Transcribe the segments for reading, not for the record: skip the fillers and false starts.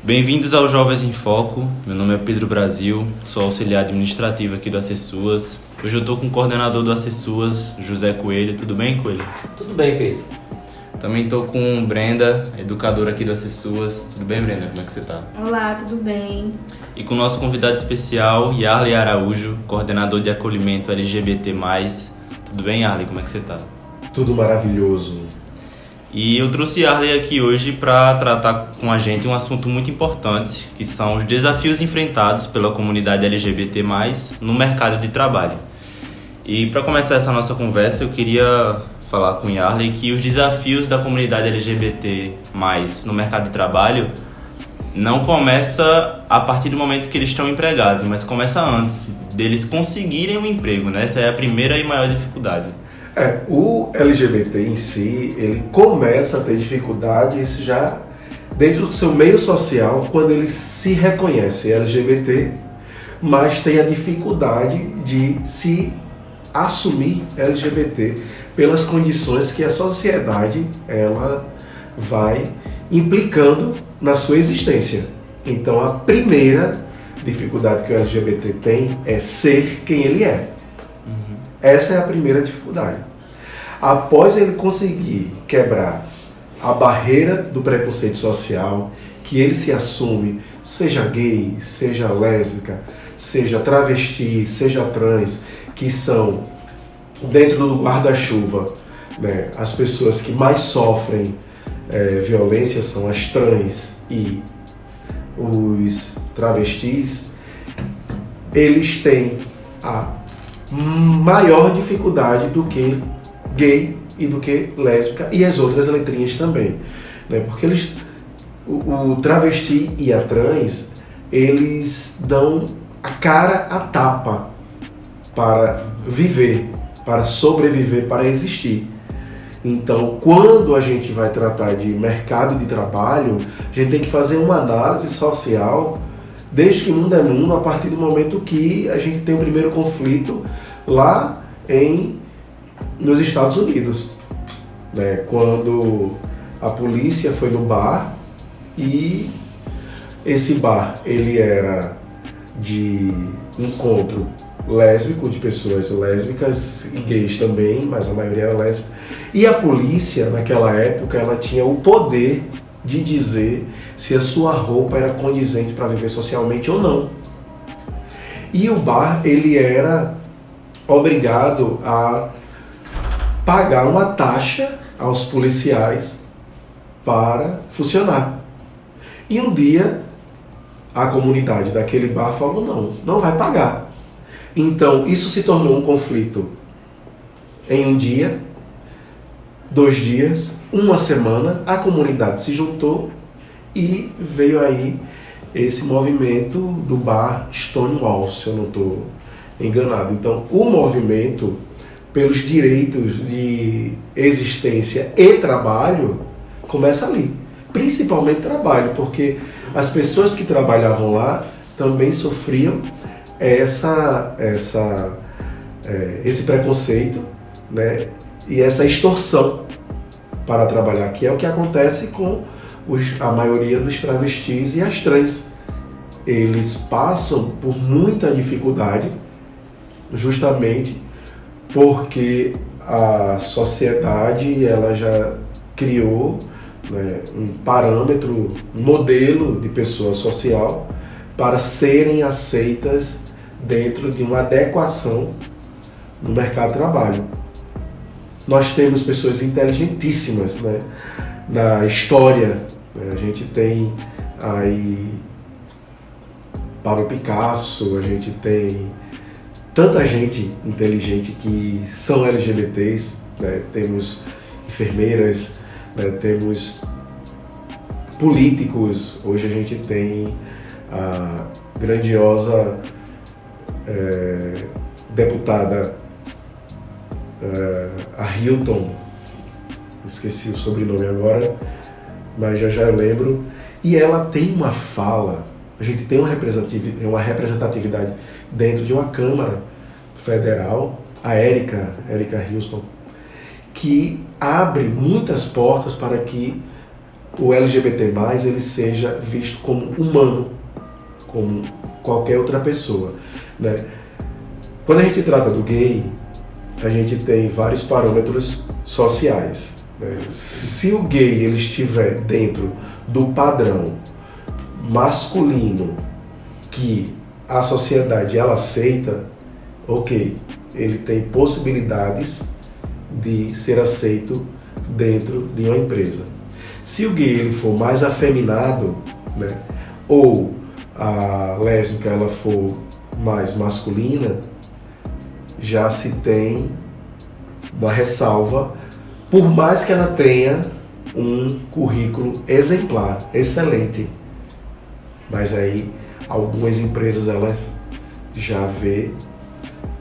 Bem-vindos ao Jovens em Foco. Meu nome é Pedro Brasil, sou auxiliar administrativo aqui do Acessuas. Hoje eu estou com o coordenador do Acessuas, José Coelho. Tudo bem, Coelho? Tudo bem, Pedro. Também estou com Brenda, educadora aqui do Acessuas. Tudo bem, Brenda? Como é que você está? Olá, tudo bem? E com o nosso convidado especial, Yarley Araújo, coordenador de acolhimento LGBT+. Tudo bem, Yarley? Como é que você está? Tudo maravilhoso. E eu trouxe Yarley aqui hoje para tratar com a gente um assunto muito importante, que são os desafios enfrentados pela comunidade LGBT+, no mercado de trabalho. E para começar essa nossa conversa, eu queria falar com Yarley que os desafios da comunidade LGBT+, no mercado de trabalho, não começa a partir do momento que eles estão empregados, mas começa antes deles conseguirem um emprego, né? Essa é a primeira e maior dificuldade. O LGBT em si, ele começa a ter dificuldades já dentro do seu meio social, quando ele se reconhece LGBT, mas tem a dificuldade de se assumir LGBT pelas condições que a sociedade ela vai implicando na sua existência. Então a primeira dificuldade que o LGBT tem é ser quem ele é. Essa é a primeira dificuldade. Após ele conseguir quebrar a barreira do preconceito social, que ele se assume, seja gay, seja lésbica, seja travesti, seja trans, que são, dentro do guarda-chuva, né, as pessoas que mais sofrem violência são as trans e os travestis, eles têm a maior dificuldade do que gay e do que lésbica e as outras letrinhas também, né? Porque o travesti e a trans, eles dão a cara a tapa para viver, para sobreviver, para existir. Então, quando a gente vai tratar de mercado de trabalho, a gente tem que fazer uma análise social desde que mundo é mundo, a partir do momento que a gente tem o primeiro conflito lá nos Estados Unidos, né? Quando a polícia foi no bar e esse bar ele era de encontro lésbico, de pessoas lésbicas e gays também, mas a maioria era lésbica. E a polícia, naquela época, ela tinha o poder de dizer se a sua roupa era condizente para viver socialmente ou não. E o bar, ele era obrigado a pagar uma taxa aos policiais para funcionar. E um dia, a comunidade daquele bar falou, não vai pagar. Então, isso se tornou um conflito em um dia, 2 dias, 1 semana, a comunidade se juntou e veio aí esse movimento do bar Stonewall, se eu não estou enganado. Então, o movimento pelos direitos de existência e trabalho começa ali. Principalmente trabalho, porque as pessoas que trabalhavam lá também sofriam esse preconceito, né, e essa extorsão para trabalhar, que é o que acontece com a maioria dos travestis e as trans. Eles passam por muita dificuldade justamente porque a sociedade ela já criou, né, um parâmetro, um modelo de pessoa social para serem aceitas dentro de uma adequação no mercado de trabalho. Nós temos pessoas inteligentíssimas, né, na história, né? A gente tem aí Pablo Picasso, a gente tem tanta gente inteligente que são LGBTs, né? Temos enfermeiras, né? Temos políticos, hoje a gente tem a grandiosa deputada a Hilton, esqueci o sobrenome agora, mas já eu lembro, e ela tem uma fala, a gente tem uma representatividade dentro de uma Câmara Federal, a Erika Hilton, que abre muitas portas para que o LGBT+, ele seja visto como humano, como qualquer outra pessoa, né? Quando a gente trata do gay, a gente tem vários parâmetros sociais, né? Se o gay ele estiver dentro do padrão masculino que a sociedade ela aceita, ok, ele tem possibilidades de ser aceito dentro de uma empresa. Se o gay ele for mais afeminado, né, ou a lésbica ela for mais masculina, já se tem uma ressalva, por mais que ela tenha um currículo exemplar, excelente. Mas aí algumas empresas elas já vê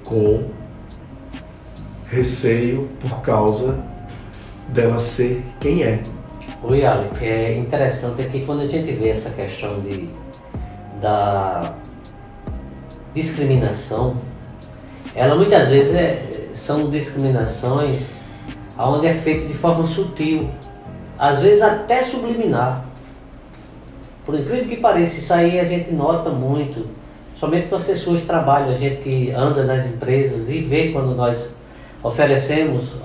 com receio por causa dela ser quem é. Oi, Ale, que é interessante é que quando a gente vê essa questão da discriminação, ela muitas vezes são discriminações onde é feita de forma sutil, às vezes até subliminar. Por incrível que pareça, isso aí a gente nota muito, somente com as pessoas de trabalho, a gente que anda nas empresas e vê quando nós oferecemos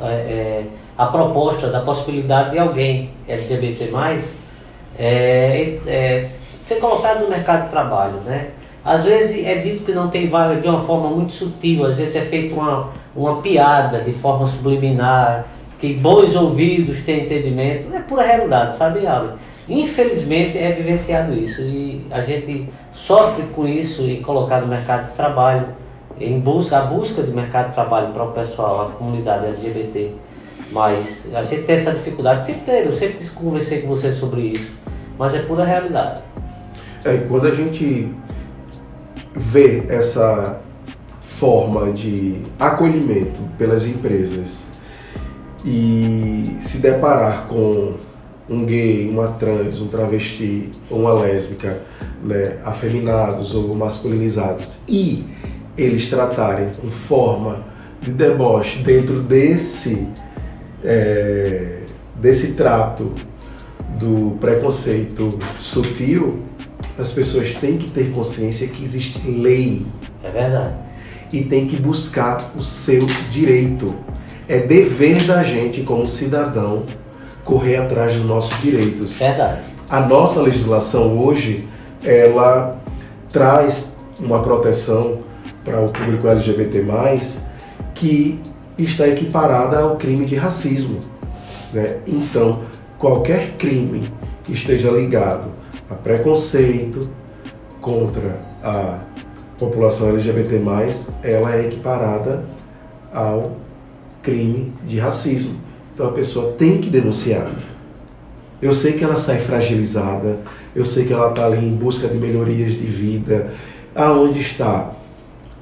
a proposta da possibilidade de alguém LGBT+, ser colocado no mercado de trabalho, né? Às vezes é dito que não tem vaga de uma forma muito sutil, às vezes é feita uma piada de forma subliminar, que bons ouvidos têm entendimento, é pura realidade, sabe, Ale? Infelizmente é vivenciado isso e a gente sofre com isso e colocar no mercado de trabalho, a busca de mercado de trabalho para o pessoal, a comunidade LGBT. Mas a gente tem essa dificuldade, eu sempre conversei com você sobre isso, mas é pura realidade. Quando a gente vê essa forma de acolhimento pelas empresas e se deparar com um gay, uma trans, um travesti ou uma lésbica, né, afeminados ou masculinizados, e eles tratarem com forma de deboche dentro desse trato do preconceito sutil, as pessoas têm que ter consciência que existe lei. É verdade. E tem que buscar o seu direito. É dever da gente, como cidadão, correr atrás dos nossos direitos. Verdade. A nossa legislação hoje, ela traz uma proteção para o público LGBT+, que está equiparada ao crime de racismo, né? Então, qualquer crime que esteja ligado a preconceito contra a população LGBT+, ela é equiparada ao crime de racismo. Então a pessoa tem que denunciar. Eu sei que ela sai fragilizada, eu sei que ela está ali em busca de melhorias de vida, aonde está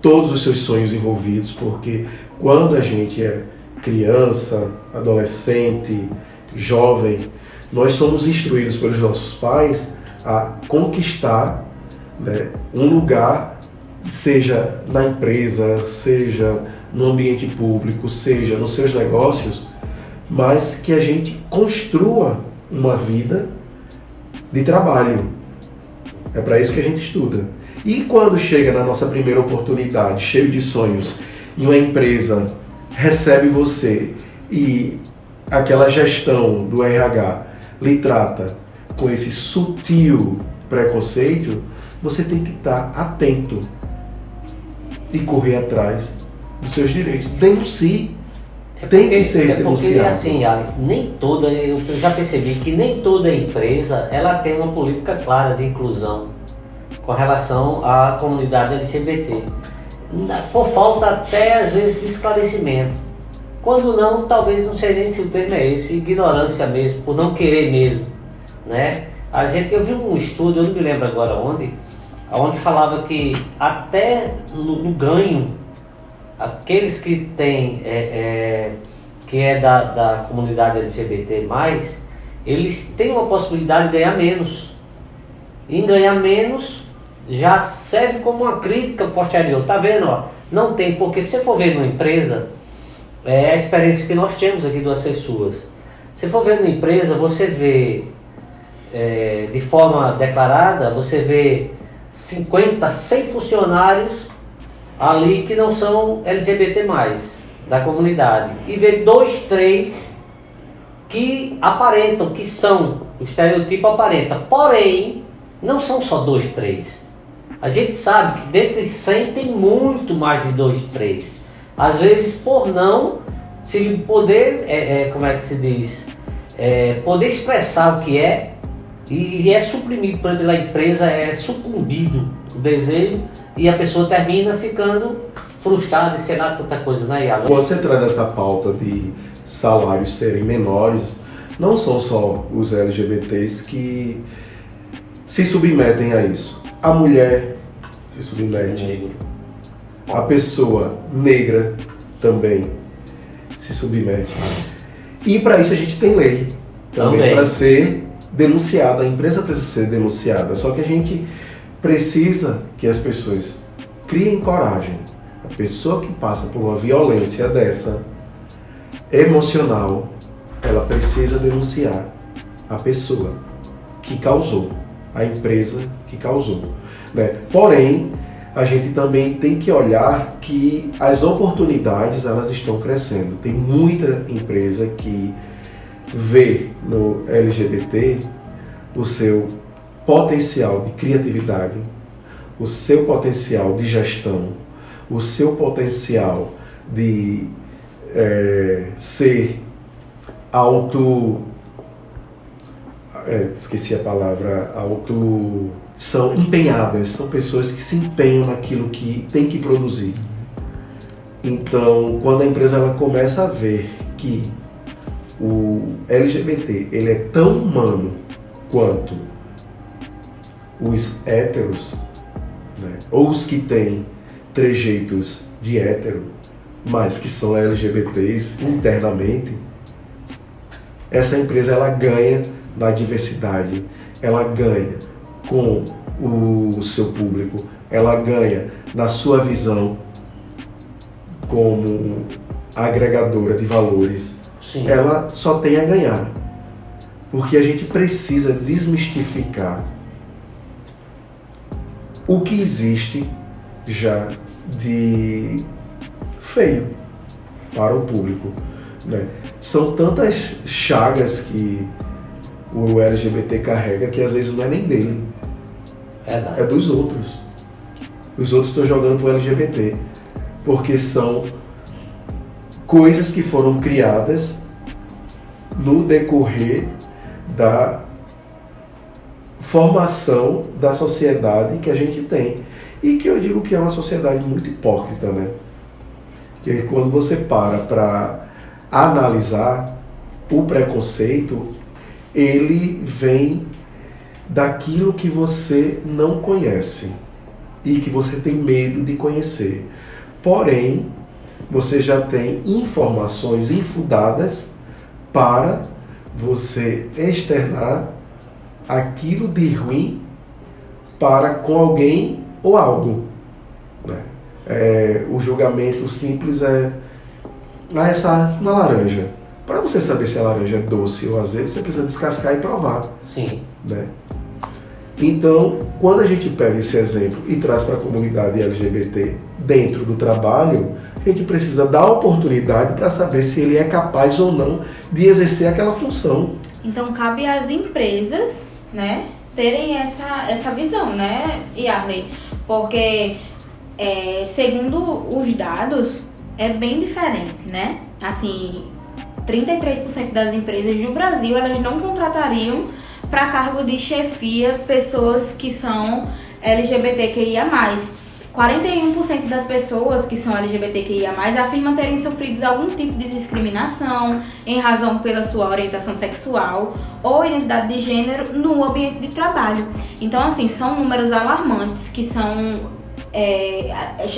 todos os seus sonhos envolvidos, porque quando a gente é criança, adolescente, jovem, nós somos instruídos pelos nossos pais a conquistar, né, um lugar, seja na empresa, seja no ambiente público, seja nos seus negócios, mas que a gente construa uma vida de trabalho. É para isso que a gente estuda. E quando chega na nossa primeira oportunidade, cheio de sonhos, e uma empresa recebe você e aquela gestão do RH lhe trata com esse sutil preconceito, você tem que estar atento e correr atrás dos seus direitos. Denuncie. Tem que ser denunciado. Porque assim, Alex, eu já percebi que nem toda empresa ela tem uma política clara de inclusão com relação à comunidade LGBT. Por falta até às vezes de esclarecimento. Quando não, talvez não sei nem se o termo é esse, ignorância mesmo, por não querer mesmo, né? Eu vi um estudo, eu não me lembro agora onde falava que até no ganho, aqueles que têm, que é da comunidade LGBT+, eles têm uma possibilidade de ganhar menos. E em ganhar menos já serve como uma crítica posterior. Tá vendo? Ó? Não tem, porque se você for ver numa empresa, é a experiência que nós temos aqui do Acessuas. Se for ver numa empresa, você vê de forma declarada, você vê 50, 100 funcionários ali que não são LGBT+, da comunidade. E vê 2, 3 que aparentam, que são, o estereotipo aparenta. Porém, não são só 2, 3. A gente sabe que dentre 100 tem muito mais de 2, 3. Às vezes, por não se poder, como é que se diz? Poder expressar o que é, e é suprimido pela empresa, é sucumbido o desejo, e a pessoa termina ficando frustrada e sei lá tanta coisa, né, Iago? Quando você traz essa pauta de salários serem menores, não são só os LGBTs que se submetem a isso. A mulher se submete, a pessoa negra também se submete. E para isso a gente tem lei também. Para ser denunciada, a empresa precisa ser denunciada. Só que a gente precisa que as pessoas criem coragem. A pessoa que passa por uma violência dessa, emocional, ela precisa denunciar a pessoa que causou, a empresa que causou, né? Porém, a gente também tem que olhar que as oportunidades elas estão crescendo. Tem muita empresa que vê no LGBT o seu potencial de criatividade, o seu potencial de gestão, o seu potencial de ser esqueci a palavra, são empenhadas, são pessoas que se empenham naquilo que tem que produzir. Então, quando a empresa ela começa a ver que o LGBT ele é tão humano quanto os héteros, né, ou os que têm trejeitos de hétero, mas que são LGBTs internamente, essa empresa ela ganha na diversidade, ela ganha com o seu público, ela ganha na sua visão como agregadora de valores. Sim. Ela só tem a ganhar, porque a gente precisa desmistificar o que existe já de feio para o público, né? São tantas chagas que o LGBT carrega que às vezes não é nem dele, é dos outros. Os outros estão jogando para o LGBT, porque são coisas que foram criadas no decorrer da formação da sociedade que a gente tem. E que eu digo que é uma sociedade muito hipócrita, né? Que quando você para analisar o preconceito, ele vem daquilo que você não conhece e que você tem medo de conhecer. Porém, você já tem informações infundadas para você externar aquilo de ruim para com alguém ou algo, né? O julgamento simples uma laranja. Para você saber se a laranja é doce ou azeda, você precisa descascar e provar. Sim. Né? Então, quando a gente pega esse exemplo e traz para a comunidade LGBT dentro do trabalho, a gente precisa dar oportunidade para saber se ele é capaz ou não de exercer aquela função. Então, cabe às empresas, né, terem essa visão, né, Yarley? Porque, segundo os dados, é bem diferente, né? Assim, 33% das empresas no Brasil, elas não contratariam para cargo de chefia pessoas que são LGBTQIA+. 41% das pessoas que são LGBTQIA+, afirmam terem sofrido algum tipo de discriminação em razão pela sua orientação sexual ou identidade de gênero no ambiente de trabalho. Então, assim, são números alarmantes que são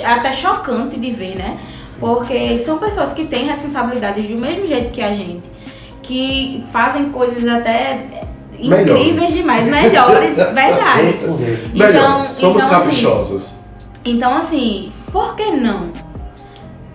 até chocantes de ver, né? Sim. Porque são pessoas que têm responsabilidades do mesmo jeito que a gente, que fazem coisas até incríveis demais, melhores, verdade. Então, somos caprichosos. Então, assim, por que não?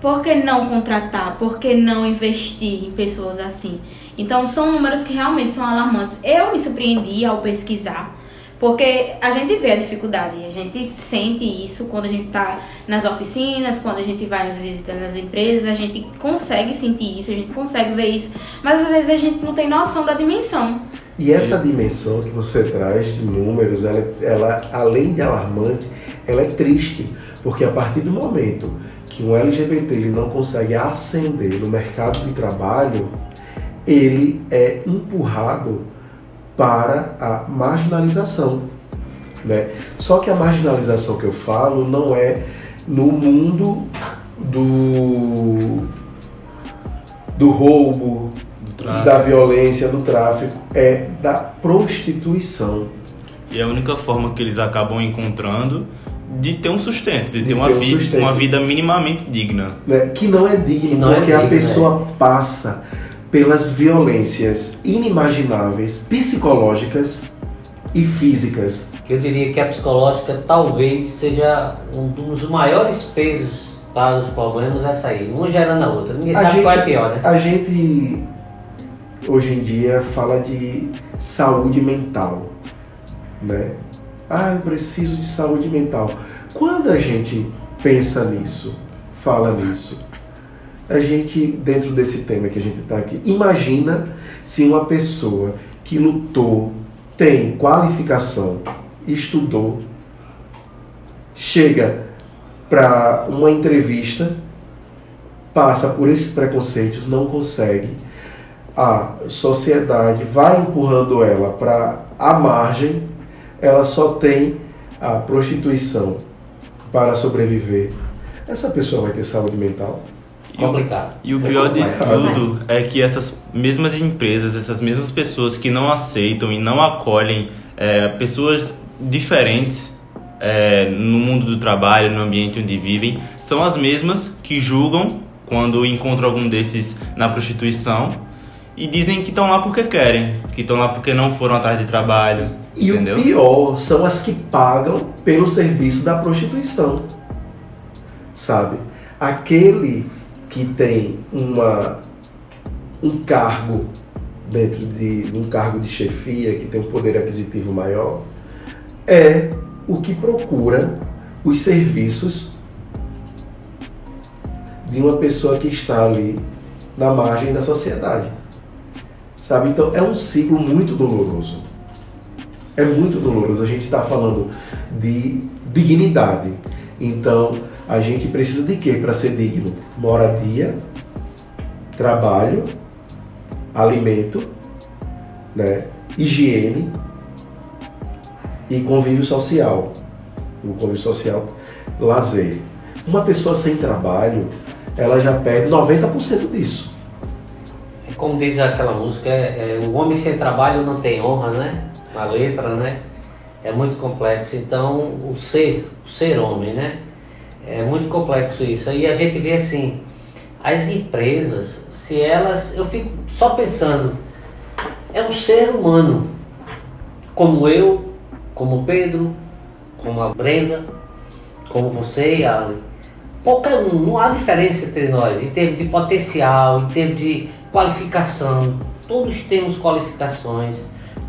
Por que não contratar? Por que não investir em pessoas assim? Então, são números que realmente são alarmantes. Eu me surpreendi ao pesquisar, porque a gente vê a dificuldade, a gente sente isso quando a gente está nas oficinas, quando a gente vai nas visitas nas empresas, a gente consegue sentir isso, a gente consegue ver isso, mas às vezes a gente não tem noção da dimensão. E essa dimensão que você traz de números, ela além de alarmante, ela é triste, porque a partir do momento que um LGBT ele não consegue ascender no mercado de trabalho, ele é empurrado para a marginalização, né? Só que a marginalização que eu falo não é no mundo do roubo, da violência, do tráfico, é da prostituição. E é a única forma que eles acabam encontrando de ter um sustento, de ter uma vida minimamente digna. Né? Que não é digno, porque a pessoa passa pelas violências inimagináveis, psicológicas e físicas. Eu diria que a psicológica talvez seja um dos maiores pesos para os problemas, essa aí, uma gerando a outra. Ninguém sabe qual é pior, né? A gente hoje em dia fala de saúde mental, né? Eu preciso de saúde mental. Quando a gente pensa nisso, fala nisso, a gente, dentro desse tema que a gente está aqui, imagina se uma pessoa que lutou, tem qualificação, estudou, chega para uma entrevista, passa por esses preconceitos, não consegue, a sociedade vai empurrando ela para a margem, ela só tem a prostituição para sobreviver. Essa pessoa vai ter saúde mental? Complicado. E o pior de tudo é que essas mesmas empresas, essas mesmas pessoas que não aceitam e não acolhem pessoas diferentes no mundo do trabalho, no ambiente onde vivem, são as mesmas que julgam quando encontram algum desses na prostituição e dizem que estão lá porque querem, que estão lá porque não foram atrás de trabalho. E entendeu? O pior são as que pagam pelo serviço da prostituição, sabe? Aquele que tem um cargo dentro de um cargo de chefia, que tem um poder aquisitivo maior, é o que procura os serviços de uma pessoa que está ali na margem da sociedade, sabe? Então é um ciclo muito doloroso. É muito doloroso. A gente está falando de dignidade. Então, a gente precisa de quê para ser digno? Moradia, trabalho, alimento, né? Higiene e convívio social. O convívio social, lazer. Uma pessoa sem trabalho, ela já perde 90% disso. Como diz aquela música, o homem sem trabalho não tem honra, né? A letra, né? É muito complexo. Então, o ser homem, né? É muito complexo isso. E a gente vê assim, as empresas, se elas... Eu fico só pensando, é um ser humano, como eu, como o Pedro, como a Brenda, como você e a Ali. Qualquer um, não há diferença entre nós, em termos de potencial, em termos de qualificação. Todos temos qualificações,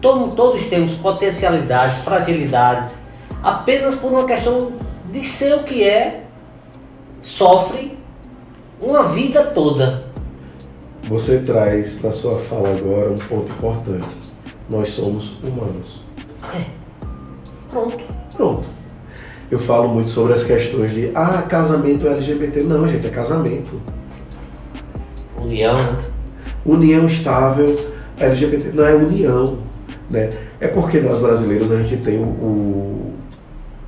todos temos potencialidades, fragilidades. Apenas por uma questão de ser o que sofre uma vida toda. Você traz na sua fala agora um ponto importante. Nós somos humanos. Pronto. Eu falo muito sobre as questões de casamento LGBT. Não, gente, é casamento. União, né? União estável, LGBT. Não é união, né? É porque nós brasileiros a gente tem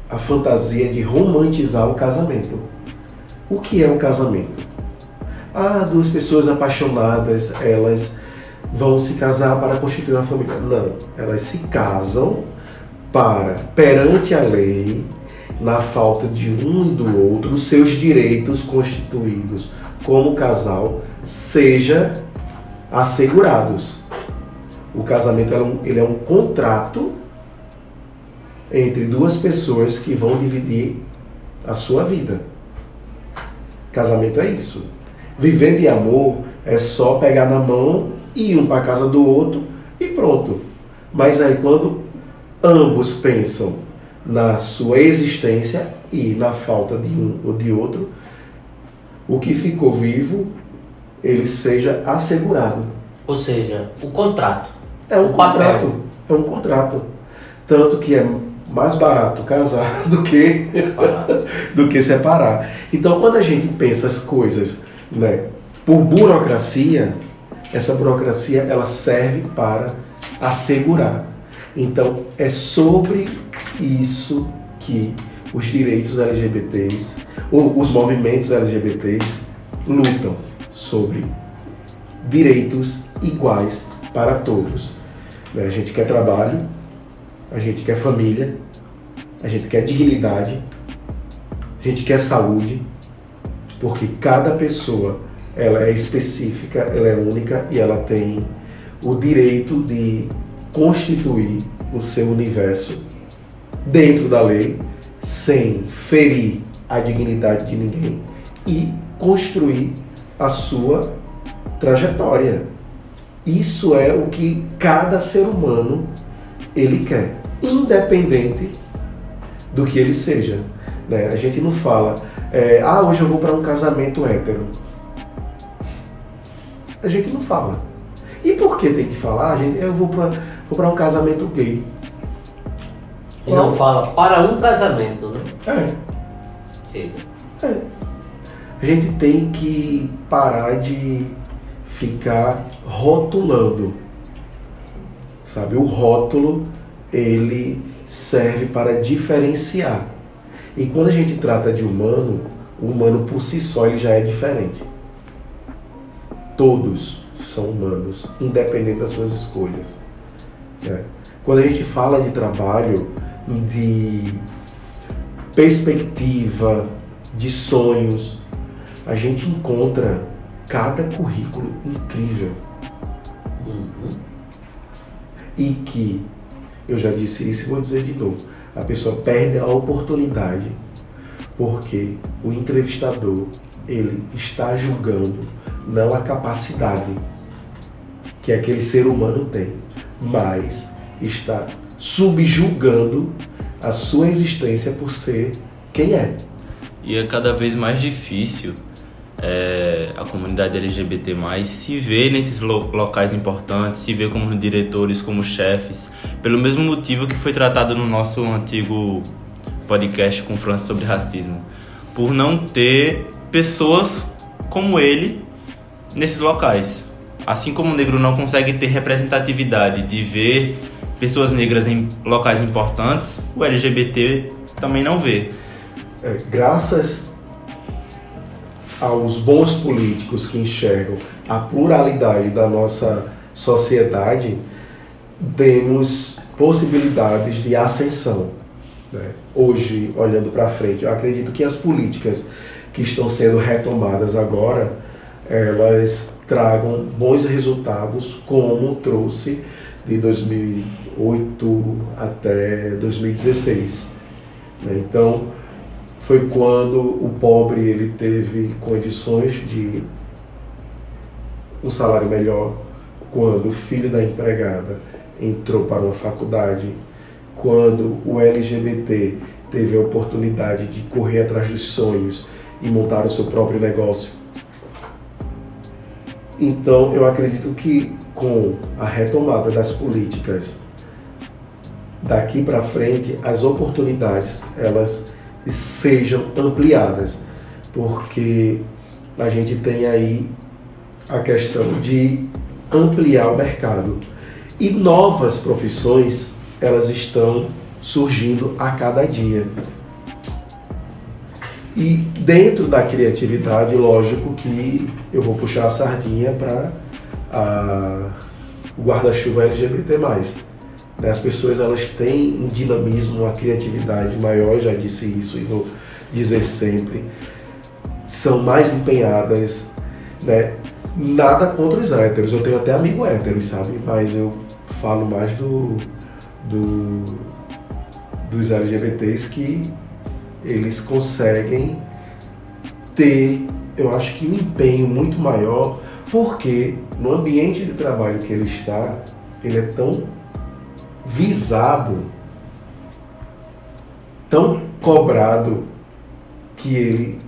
a fantasia de romantizar o casamento. O que é um casamento? Duas pessoas apaixonadas, elas vão se casar para constituir uma família. Não, elas se casam perante a lei, na falta de um e do outro, os seus direitos constituídos como casal seja assegurados. O casamento ele é um contrato entre duas pessoas que vão dividir a sua vida. Casamento é isso. Viver de amor é só pegar na mão ir um para casa do outro e pronto. Mas aí quando ambos pensam na sua existência e na falta de um ou de outro, o que ficou vivo, ele seja assegurado. Ou seja, o contrato. É um o contrato. papel. É um contrato. Tanto que é mais barato casar do que separar. Então, quando a gente pensa as coisas, né, por burocracia, essa burocracia ela serve para assegurar. Então, é sobre isso que os direitos LGBTs, ou os movimentos LGBTs, lutam sobre direitos iguais para todos. A gente quer trabalho, a gente quer família, a gente quer dignidade, a gente quer saúde, porque cada pessoa ela é específica, ela é única e ela tem o direito de constituir o seu universo dentro da lei, sem ferir a dignidade de ninguém e construir a sua trajetória. Isso é o que cada ser humano ele quer, independente do que ele seja. Né? A gente não fala, hoje eu vou para um casamento hétero. A gente não fala. E por que tem que falar? Eu vou para um casamento gay. E não fala para um casamento, né? A gente tem que parar de ficar rotulando. Sabe? O rótulo, ele serve para diferenciar. E quando a gente trata de humano, o humano por si só ele já é diferente. Todos são humanos, independente das suas escolhas. Né? Quando a gente fala de trabalho, de perspectiva, de sonhos, a gente encontra cada currículo incrível. E que, eu já disse isso e vou dizer de novo, a pessoa perde a oportunidade porque o entrevistador, ele está julgando não a capacidade que aquele ser humano tem, mas está subjugando a sua existência por ser quem é. E é cada vez mais difícil a comunidade LGBT+, se vê nesses locais importantes, se vê como diretores, como chefes, pelo mesmo motivo que foi tratado no nosso antigo podcast com Francis sobre racismo, por não ter pessoas como ele nesses locais. Assim como o negro não consegue ter representatividade de ver pessoas negras em locais importantes, o LGBT também não vê. Graças aos bons políticos que enxergam a pluralidade da nossa sociedade, temos possibilidades de ascensão. Né? Hoje, olhando para frente, eu acredito que as políticas que estão sendo retomadas agora, elas tragam bons resultados, como trouxe de 2008 até 2016. Né? Então, foi quando o pobre ele teve condições de um salário melhor, quando o filho da empregada entrou para uma faculdade, quando o LGBT teve a oportunidade de correr atrás dos sonhos e montar o seu próprio negócio. Então, eu acredito que com a retomada das políticas daqui para frente, as oportunidades elas sejam ampliadas, porque a gente tem aí a questão de ampliar o mercado e novas profissões elas estão surgindo a cada dia. E dentro da criatividade, lógico que eu vou puxar a sardinha para o guarda-chuva LGBT+. As pessoas elas têm um dinamismo, uma criatividade maior, eu já disse isso e vou dizer sempre, são mais empenhadas, né? Nada contra os héteros, eu tenho até amigo héteros, sabe? Mas eu falo mais dos LGBTs que eles conseguem ter, eu acho que um empenho muito maior, Porque no ambiente de trabalho que ele está, ele é tão visado, tão cobrado, que ele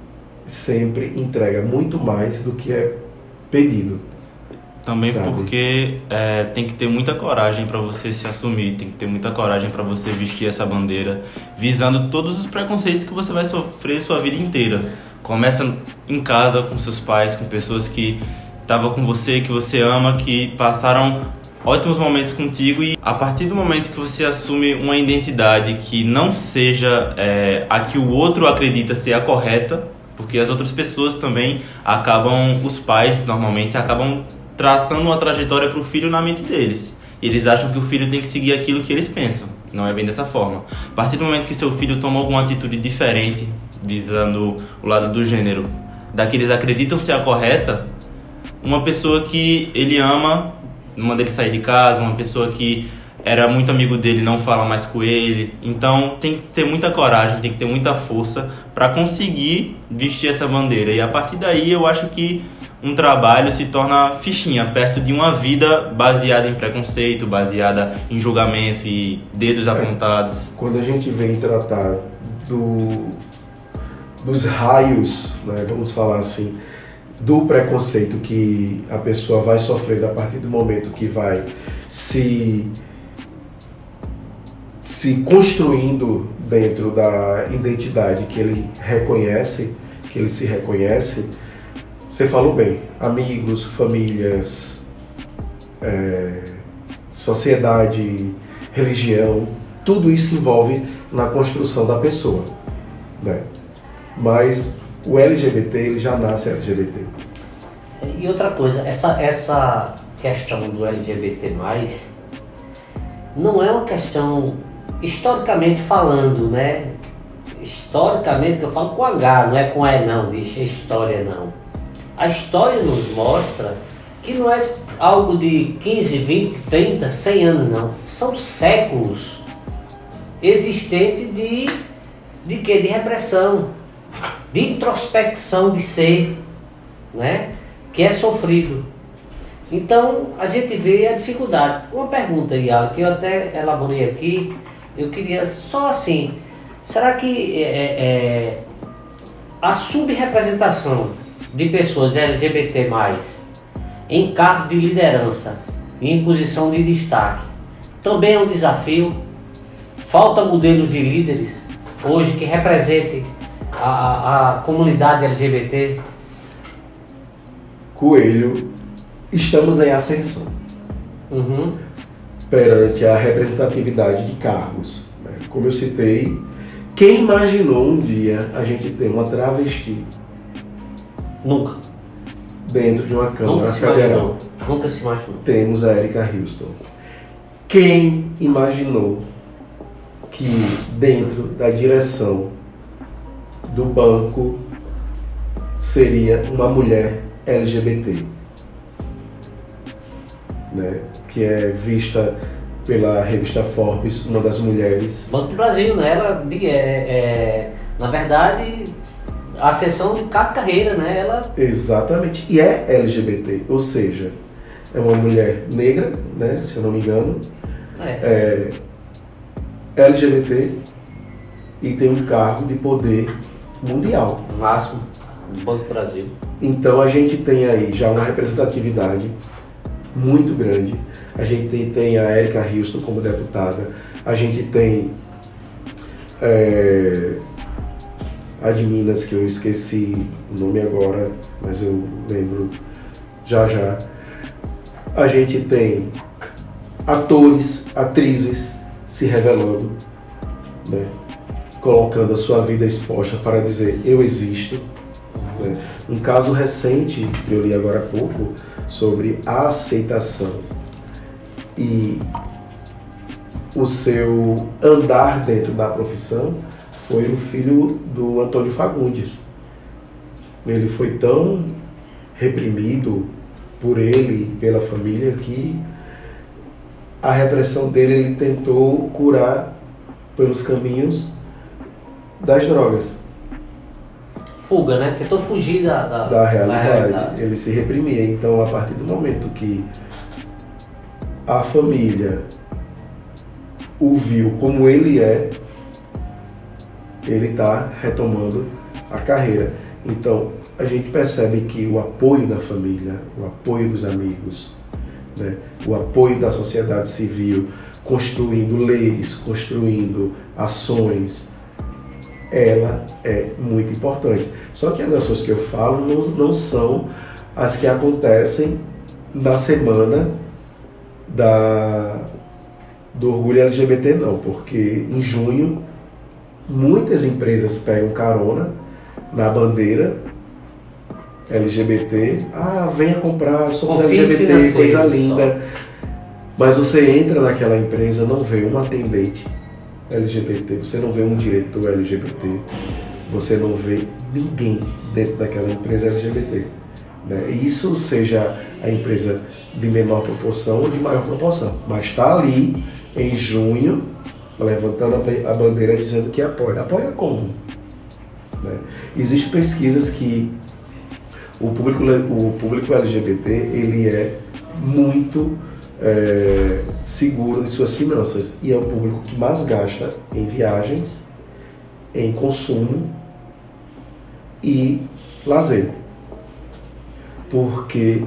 sempre entrega muito mais do que é pedido. Também sabe? porque tem que ter muita coragem para você se assumir, tem que ter muita coragem para você vestir essa bandeira, visando todos os preconceitos que você vai sofrer sua vida inteira. Começa em casa, com seus pais, com pessoas que estavam com você, que você ama, que passaram ótimos momentos contigo, e a partir do momento que você assume uma identidade que não seja a que o outro acredita ser a correta, porque as outras pessoas também acabam, os pais normalmente acabam traçando uma trajetória para o filho na mente deles. Eles acham que o filho tem que seguir aquilo que eles pensam. Não é bem dessa forma. A partir do momento que seu filho toma alguma atitude diferente, visando o lado do gênero, da que eles acreditam ser a correta, uma pessoa que ele ama, manda ele sair de casa, uma pessoa que era muito amigo dele não fala mais com ele. Então tem que ter muita coragem, tem que ter muita força para conseguir vestir essa bandeira. E a partir daí eu acho que um trabalho se torna fichinha, perto de uma vida baseada em preconceito, baseada em julgamento e dedos apontados. Quando a gente vem tratar dos raios, né, vamos falar assim, do preconceito que a pessoa vai sofrer a partir do momento que vai se construindo dentro da identidade que ele reconhece, que ele se reconhece. Você falou bem, amigos, famílias, sociedade, religião, tudo isso envolve na construção da pessoa, né? Mas o LGBT, ele já nasce LGBT. E outra coisa, essa questão do LGBT+, não é uma questão, historicamente falando, né? Historicamente, eu falo com H, não é com E não, diz história não. A história nos mostra que não é algo de 15, 20, 30, 100 anos não. São séculos existentes de quê? De repressão, de introspecção de ser, né? Que é sofrido. Então a gente vê a dificuldade. Uma pergunta, Iala, que eu até elaborei aqui, eu queria só assim, será que a subrepresentação de pessoas LGBT+, em cargo de liderança e em posição de destaque, também é um desafio? Falta modelos de líderes hoje que representem a comunidade LGBT? Coelho, estamos em ascensão perante a representatividade de cargos, né? Como eu citei, quem imaginou um dia a gente ter uma travesti Nunca. dentro de uma Câmara Nunca se Federal? imaginou. Nunca se imaginou. Temos a Erika Houston. Quem imaginou que dentro da direção do banco seria uma mulher LGBT, né? Que é vista pela revista Forbes, uma das mulheres. Banco do Brasil, né? Ela, na verdade, a seção de carreira, né? Ela... Exatamente. E é LGBT, ou seja, é uma mulher negra, né? Se eu não me engano. É LGBT e tem um cargo de poder mundial. No máximo, do Banco do Brasil. Então a gente tem aí já uma representatividade muito grande. A gente tem a Erika Houston como deputada. A gente tem a de Minas, que eu esqueci o nome agora, mas eu lembro já. A gente tem atores, atrizes se revelando, né? Colocando a sua vida exposta para dizer eu existo, né? Um caso recente que eu li agora há pouco sobre a aceitação e o seu andar dentro da profissão foi o filho do Antônio Fagundes. Ele foi tão reprimido por ele e pela família que a repressão dele ele tentou curar pelos caminhos das drogas. fuga, né? Tentou fugir da realidade. Ele se reprimia. Então, a partir do momento que a família o viu como ele é, ele está retomando a carreira. Então, a gente percebe que o apoio da família, o apoio dos amigos, né, o apoio da sociedade civil, construindo leis, construindo ações, ela é muito importante. Só que as ações que eu falo não são as que acontecem na semana do orgulho LGBT, não, porque em junho muitas empresas pegam carona na bandeira LGBT, venha comprar, somos LGBT, coisa linda. Mas você entra naquela empresa, não vê um atendente LGBT, você não vê um diretor LGBT, você não vê ninguém dentro daquela empresa LGBT. Né? Isso seja a empresa de menor proporção ou de maior proporção, mas está ali em junho, levantando a bandeira dizendo que apoia. Apoia como? Né? Existem pesquisas que o público LGBT ele é muito seguro de suas finanças e é o público que mais gasta em viagens, em consumo e lazer, porque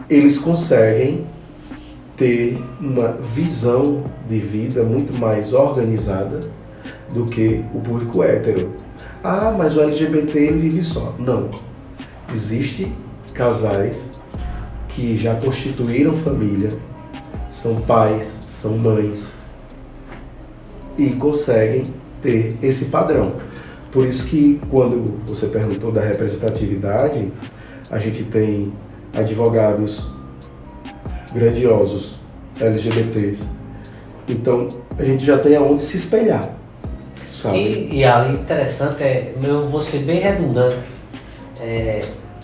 eles conseguem ter uma visão de vida muito mais organizada do que o público hétero. Mas o LGBT ele vive só. Não. Existem casais que já constituíram família, são pais, são mães e conseguem ter esse padrão. Por isso que quando você perguntou da representatividade, a gente tem advogados grandiosos LGBTs. Então a gente já tem aonde se espelhar, sabe? E ali interessante eu vou ser bem redundante,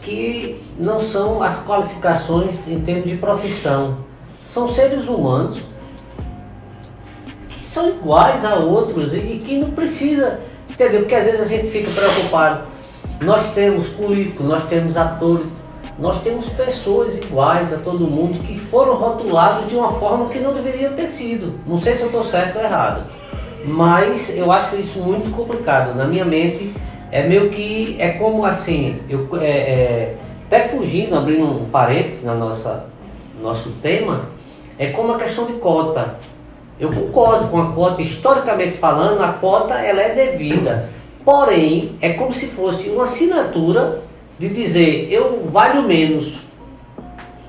que não são as qualificações em termos de profissão, são seres humanos que são iguais a outros e que não precisa, entendeu? Porque às vezes a gente fica preocupado. Nós temos políticos, nós temos atores, nós temos pessoas iguais a todo mundo que foram rotulados de uma forma que não deveriam ter sido. Não sei se eu estou certo ou errado, mas eu acho isso muito complicado. Na minha mente é meio que, é como assim, até fugindo, abrindo um parênteses no nosso tema, é como a questão de cota. Eu concordo com a cota, historicamente falando, a cota ela é devida. Porém, é como se fosse uma assinatura de dizer, eu valho menos,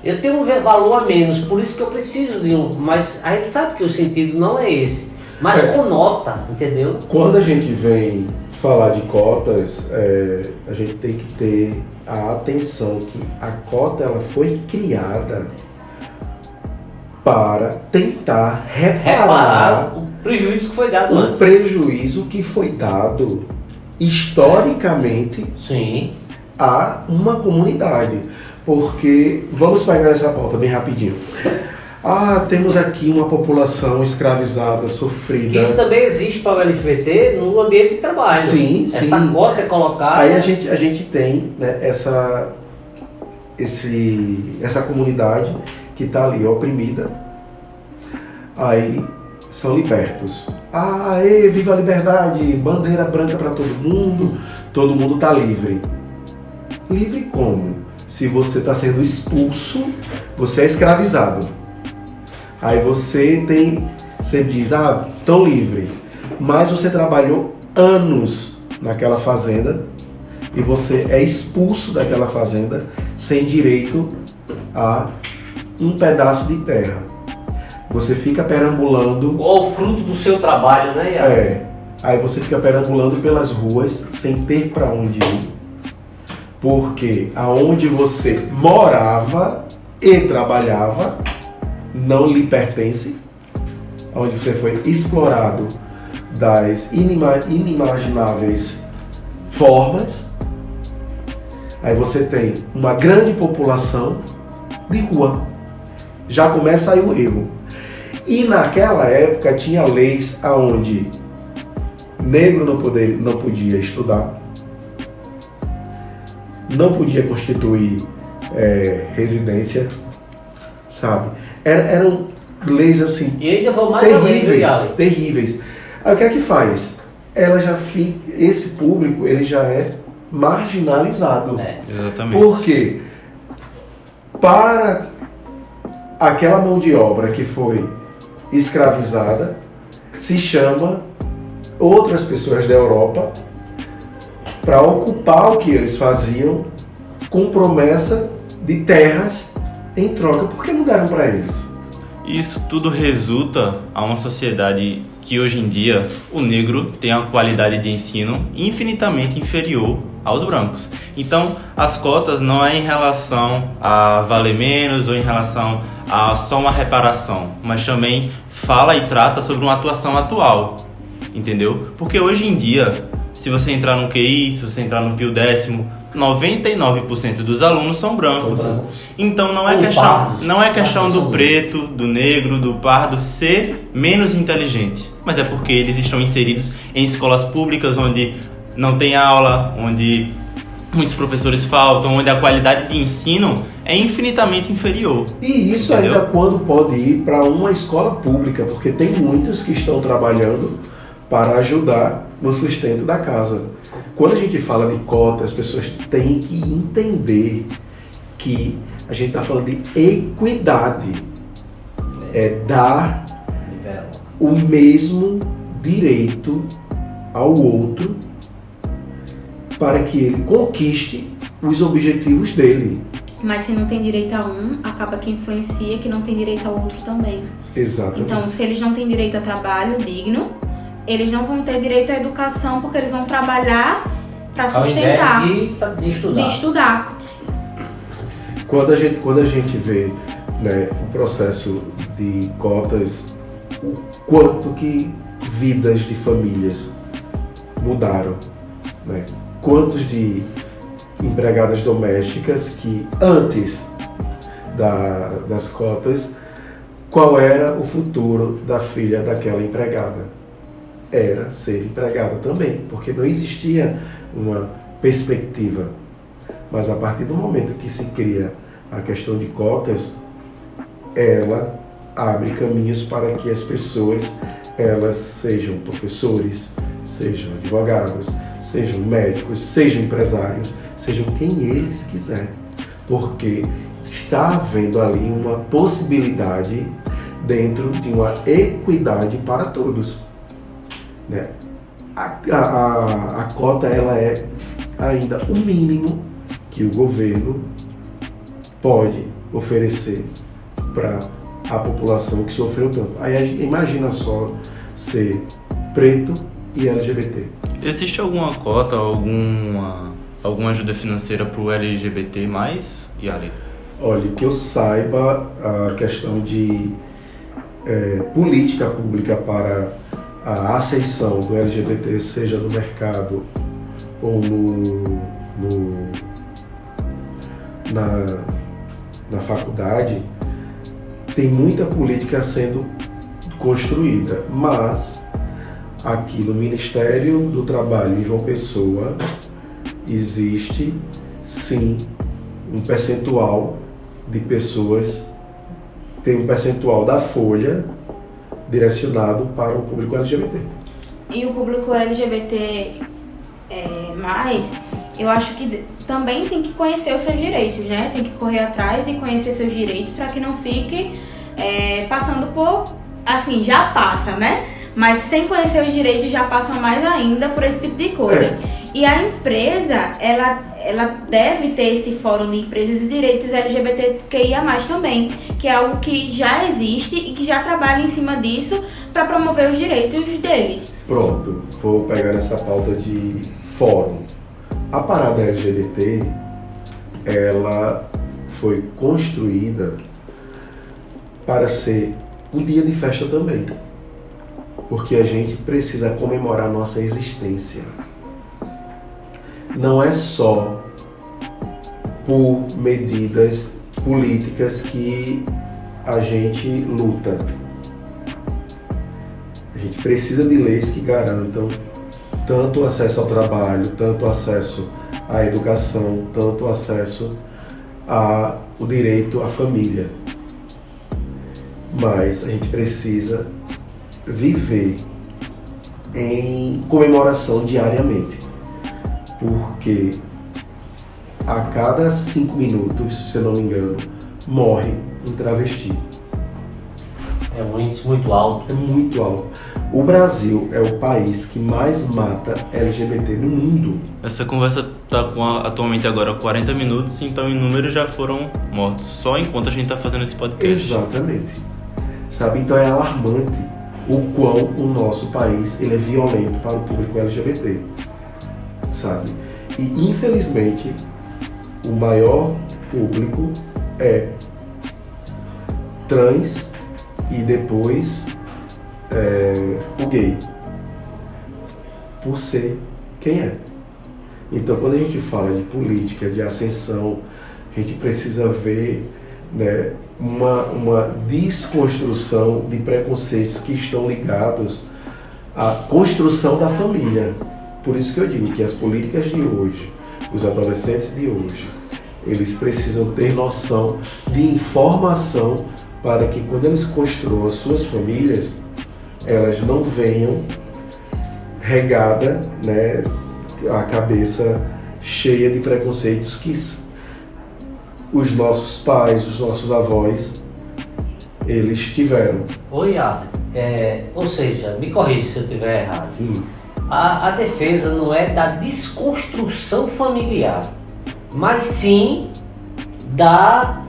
eu tenho um valor a menos, por isso que eu preciso de um. Mas a gente sabe que o sentido não é esse, mas conota, entendeu? Quando a gente vem falar de cotas, a gente tem que ter a atenção que a cota ela foi criada para tentar reparar o prejuízo que foi dado antes. O prejuízo que foi dado historicamente Sim. a uma comunidade. Porque, vamos pegar essa pauta bem rapidinho. Temos aqui uma população escravizada, sofrida. Isso também existe para o LGBT no ambiente de trabalho. Sim, essa sim. cota é colocada. Aí a gente tem, né, essa comunidade que está ali oprimida. Aí são libertos. Viva a liberdade, bandeira branca para todo mundo está livre. Livre como? Se você está sendo expulso, você é escravizado. Aí você diz, tão livre, mas você trabalhou anos naquela fazenda e você é expulso daquela fazenda sem direito a um pedaço de terra. Você fica perambulando... Ou fruto do seu trabalho, né, Iago? Aí você fica perambulando pelas ruas sem ter para onde ir, porque aonde você morava e trabalhava não lhe pertence, onde você foi explorado das inimagináveis formas. Aí você tem uma grande população de rua. Já começa aí o erro. E naquela época tinha leis aonde negro não podia estudar, não podia constituir residência, sabe? Eram leis assim E ainda vou mais além, viu, Yali? terríveis. Aí o que é que faz? Esse público ele já é marginalizado. Exatamente. Por quê? Para aquela mão de obra que foi escravizada, se chama outras pessoas da Europa para ocupar o que eles faziam com promessa de terras em troca, porque não deram para eles. Isso tudo resulta a uma sociedade que hoje em dia o negro tem a qualidade de ensino infinitamente inferior aos brancos. Então, as cotas não é em relação a valer menos ou em relação a só uma reparação, mas também fala e trata sobre uma atuação atual, entendeu? Porque hoje em dia, se você entrar no QI, se você entrar no Pio Décimo, 99% dos alunos são brancos. Então não é questão do preto, do negro, do pardo ser menos inteligente, mas é porque eles estão inseridos em escolas públicas onde não tem aula, onde muitos professores faltam, onde a qualidade de ensino é infinitamente inferior. E isso entendeu? ainda quando pode ir para uma escola pública, porque tem muitos que estão trabalhando para ajudar no sustento da casa. Quando a gente fala de cota, as pessoas têm que entender que a gente está falando de equidade. É dar o mesmo direito ao outro para que ele conquiste os objetivos dele. Mas se não tem direito a um, acaba que influencia que não tem direito ao outro também. Exatamente. Então, se eles não têm direito a trabalho digno, eles não vão ter direito à educação porque eles vão trabalhar para sustentar. Ao invés de estudar. De estudar. Quando a gente vê, né, o processo de cotas, o quanto que vidas de famílias mudaram, né? Quantos de empregadas domésticas que antes das cotas, qual era o futuro da filha daquela empregada? Era ser empregada também, porque não existia uma perspectiva. Mas a partir do momento que se cria a questão de cotas, ela abre caminhos para que as pessoas elas sejam professores, sejam advogados, sejam médicos, sejam empresários, sejam quem eles quiserem, porque está havendo ali uma possibilidade dentro de uma equidade para todos, né? A cota ela é ainda o mínimo que o governo pode oferecer para a população que sofreu tanto. Aí a gente imagina só ser preto e LGBT. Existe alguma cota, alguma ajuda financeira para o LGBT+, Yali? Olha, que eu saiba, a questão de política pública para a aceição do LGBT, seja no mercado ou na faculdade, tem muita política sendo construída, mas aqui no Ministério do Trabalho em João Pessoa existe sim um percentual de pessoas, tem um percentual da folha direcionado para o público LGBT. E o público LGBT eu acho que também tem que conhecer os seus direitos, né? Tem que correr atrás e conhecer seus direitos para que não fique passando por... Assim, já passa, né? Mas sem conhecer os direitos já passa mais ainda por esse tipo de coisa. E a empresa, ela deve ter esse fórum de empresas e direitos LGBTQIA+, também, que é algo que já existe e que já trabalha em cima disso para promover os direitos deles. Pronto, vou pegar nessa pauta de fórum. A parada LGBT, ela foi construída para ser um dia de festa também, porque a gente precisa comemorar nossa existência. Não é só por medidas políticas que a gente luta. A gente precisa de leis que garantam tanto o acesso ao trabalho, tanto o acesso à educação, tanto o acesso ao direito à família. Mas a gente precisa viver em comemoração diariamente, porque a cada 5 minutos, se eu não me engano, morre um travesti. É um índice muito alto. É muito alto. O Brasil é o país que mais mata LGBT no mundo. Essa conversa está atualmente agora 40 minutos, então em números já foram mortos, só enquanto a gente está fazendo esse podcast. Exatamente. Sabe? Então é alarmante o quão o nosso país ele é violento para o público LGBT. Sabe? E infelizmente o maior público é trans e depois o gay, por ser quem é. Então, quando a gente fala de política, de ascensão, a gente precisa ver, né, uma desconstrução de preconceitos que estão ligados à construção da família. Por isso que eu digo que as políticas de hoje, os adolescentes de hoje, eles precisam ter noção de informação para que quando eles construam as suas famílias, elas não venham regada, né, a cabeça cheia de preconceitos que os nossos pais, os nossos avós, eles tiveram. Oi, ou seja, me corrija se eu estiver errado. A defesa não é da desconstrução familiar, mas sim da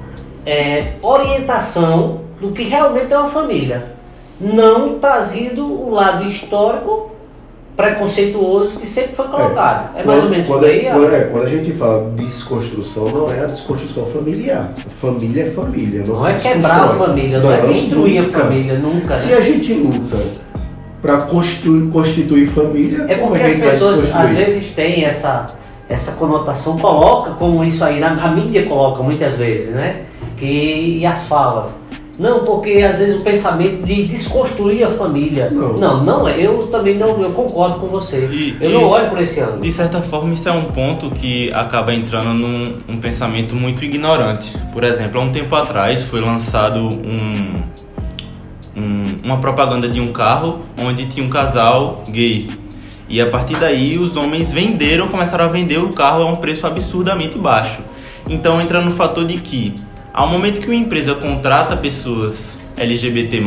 orientação do que realmente é uma família, não trazido o lado histórico preconceituoso que sempre foi colocado. É mais ou menos por aí? Quando a gente fala desconstrução, não é a desconstrução familiar. Família é família. Não é quebrar a família, não é destruir a família, nunca. Se a gente luta para constituir família, é porque as pessoas às vezes têm essa conotação, coloca como isso aí, a mídia coloca muitas vezes, né? E as falas. Não, porque às vezes o pensamento de desconstruir a família. Não é. Eu também não, eu concordo com você. Eu não olho por esse ângulo. De certa forma, isso é um ponto que acaba entrando num pensamento muito ignorante. Por exemplo, há um tempo atrás foi lançado uma propaganda de um carro onde tinha um casal gay. E a partir daí os homens começaram a vender o carro a um preço absurdamente baixo. Então entra no fator de que, ao momento que uma empresa contrata pessoas LGBT+,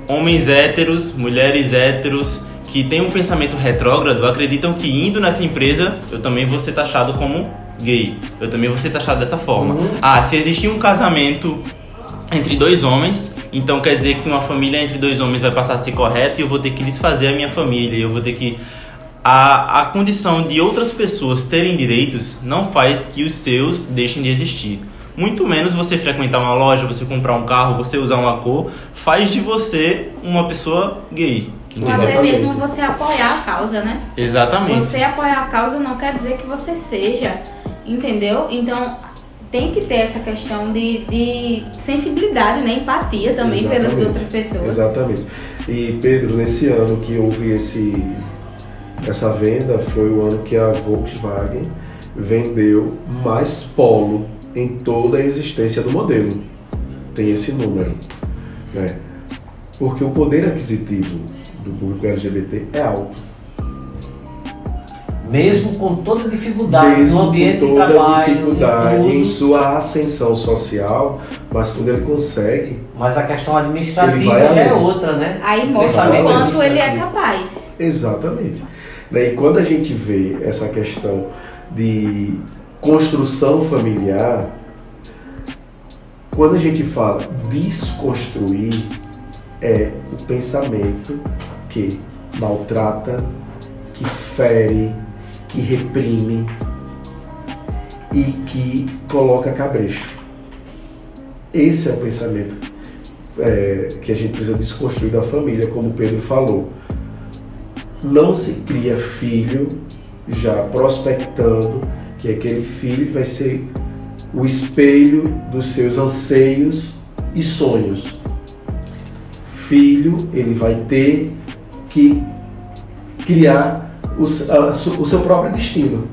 homens héteros, mulheres héteros, que têm um pensamento retrógrado, acreditam que indo nessa empresa, eu também vou ser taxado como gay. Eu também vou ser taxado dessa forma. Se existir um casamento entre 2 homens, então quer dizer que uma família entre 2 homens vai passar a ser correto e eu vou ter que desfazer a minha família, eu vou ter que... A condição de outras pessoas terem direitos não faz que os seus deixem de existir. Muito menos você frequentar uma loja, você comprar um carro, você usar uma cor, faz de você uma pessoa gay. Ou até mesmo você apoiar a causa, né? Exatamente. Você apoiar a causa não quer dizer que você seja, entendeu? Então tem que ter essa questão de sensibilidade, né? Empatia também. Exatamente. Pelas outras pessoas. Exatamente. E Pedro, nesse ano que houve essa venda, foi o ano que a Volkswagen vendeu mais Polo em toda a existência do modelo. Tem esse número, né? Porque o poder aquisitivo do público LGBT é alto. Mesmo com toda dificuldade no ambiente de trabalho. Mesmo com toda dificuldade em sua ascensão social, mas quando ele consegue... Mas a questão administrativa já é outra, né? Aí mostra o quanto ele é capaz. Exatamente. E quando a gente vê essa questão de construção familiar, quando a gente fala desconstruir, é o pensamento que maltrata, que fere, que reprime e que coloca cabresto. Esse é o pensamento que a gente precisa desconstruir da família, como o Pedro falou. Não se cria filho já prospectando que aquele filho vai ser o espelho dos seus anseios e sonhos. Filho, ele vai ter que criar o seu próprio destino.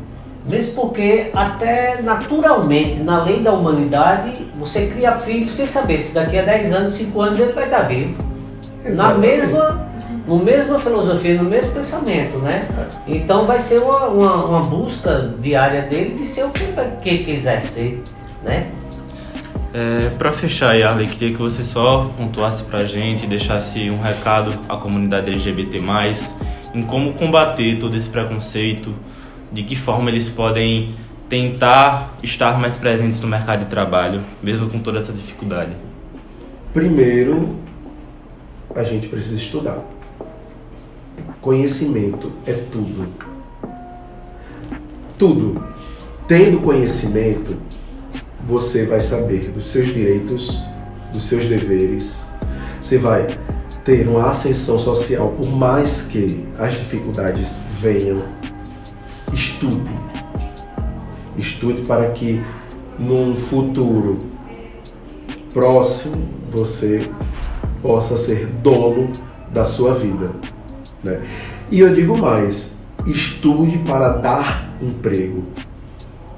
Mesmo porque até naturalmente, na lei da humanidade, você cria filhos sem saber se daqui a 10 anos, 5 anos ele vai estar vivo. Exatamente. Na mesma filosofia, no mesmo pensamento, né? Então vai ser uma busca diária dele de ser o que quiser ser, né? Para fechar, Yarley, queria que você só pontuasse pra gente e deixasse um recado à comunidade LGBT+, em como combater todo esse preconceito, de que forma eles podem tentar estar mais presentes no mercado de trabalho, mesmo com toda essa dificuldade. Primeiro, a gente precisa estudar. Conhecimento é tudo. Tudo. Tendo conhecimento, você vai saber dos seus direitos, dos seus deveres. Você vai ter uma ascensão social, por mais que as dificuldades venham. Estude. Estude para que num futuro próximo você possa ser dono da sua vida, né? E eu digo mais, estude para dar emprego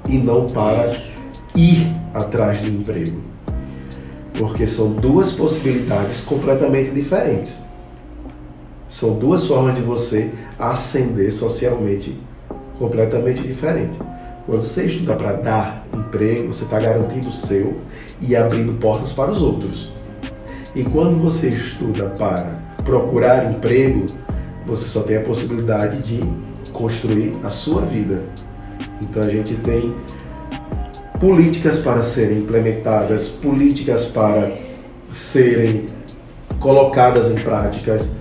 e não para ir atrás do emprego, porque são duas possibilidades completamente diferentes. São duas formas de você ascender socialmente completamente diferentes. Quando você estuda para dar emprego, você está garantindo o seu e abrindo portas para os outros. E quando você estuda para procurar emprego, você só tem a possibilidade de construir a sua vida. Então a gente tem políticas para serem implementadas, políticas para serem colocadas em práticas,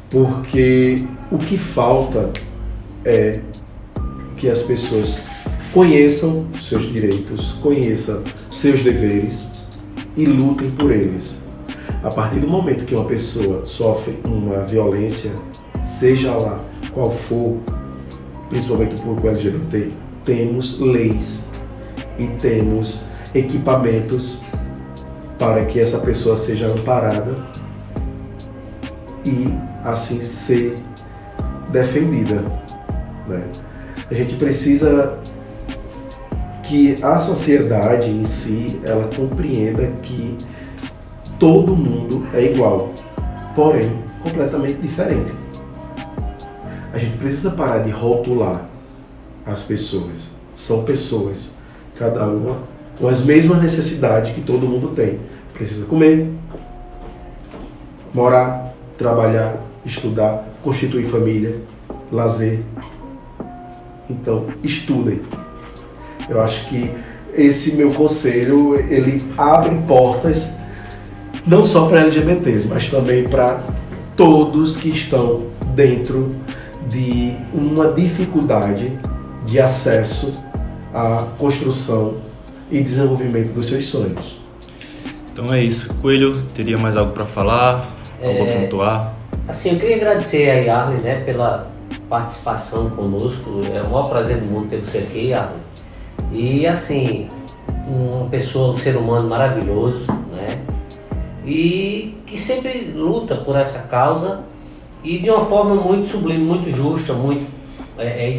porque o que falta é que as pessoas conheçam seus direitos, conheçam seus deveres e lutem por eles. A partir do momento que uma pessoa sofre uma violência, seja lá qual for, principalmente o público LGBT, temos leis e temos equipamentos para que essa pessoa seja amparada e assim ser defendida, né? A gente precisa que a sociedade em si, ela compreenda que todo mundo é igual, porém completamente diferente. A gente precisa parar de rotular as pessoas. São pessoas, cada uma com as mesmas necessidades que todo mundo tem. Precisa comer, morar, trabalhar, estudar, constituir família, lazer. Então, estudem. Eu acho que esse meu conselho, ele abre portas não só para LGBTs, mas também para todos que estão dentro de uma dificuldade de acesso à construção e desenvolvimento dos seus sonhos. Então é isso. Coelho, teria mais algo para falar? Algo a pontuar? Assim, eu queria agradecer a Yarley, né, pela participação conosco. É um maior prazer do mundo ter você aqui, Yarley. E assim, uma pessoa, um ser humano maravilhoso, né? E que sempre luta por essa causa e de uma forma muito sublime, muito justa, muito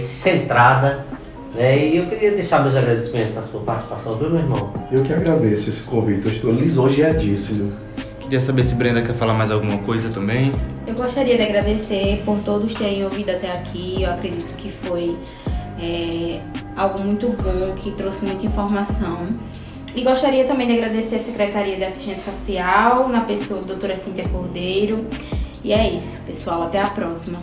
centrada, né? E eu queria deixar meus agradecimentos à sua participação, viu, meu irmão? Eu que agradeço esse convite, eu estou lisonjeadíssimo. Queria saber se Brenda quer falar mais alguma coisa também. Eu gostaria de agradecer por todos terem ouvido até aqui. Eu acredito que foi algo muito bom, que trouxe muita informação. E gostaria também de agradecer a Secretaria de Assistência Social, na pessoa da doutora Cíntia Cordeiro. E é isso, pessoal. Até a próxima.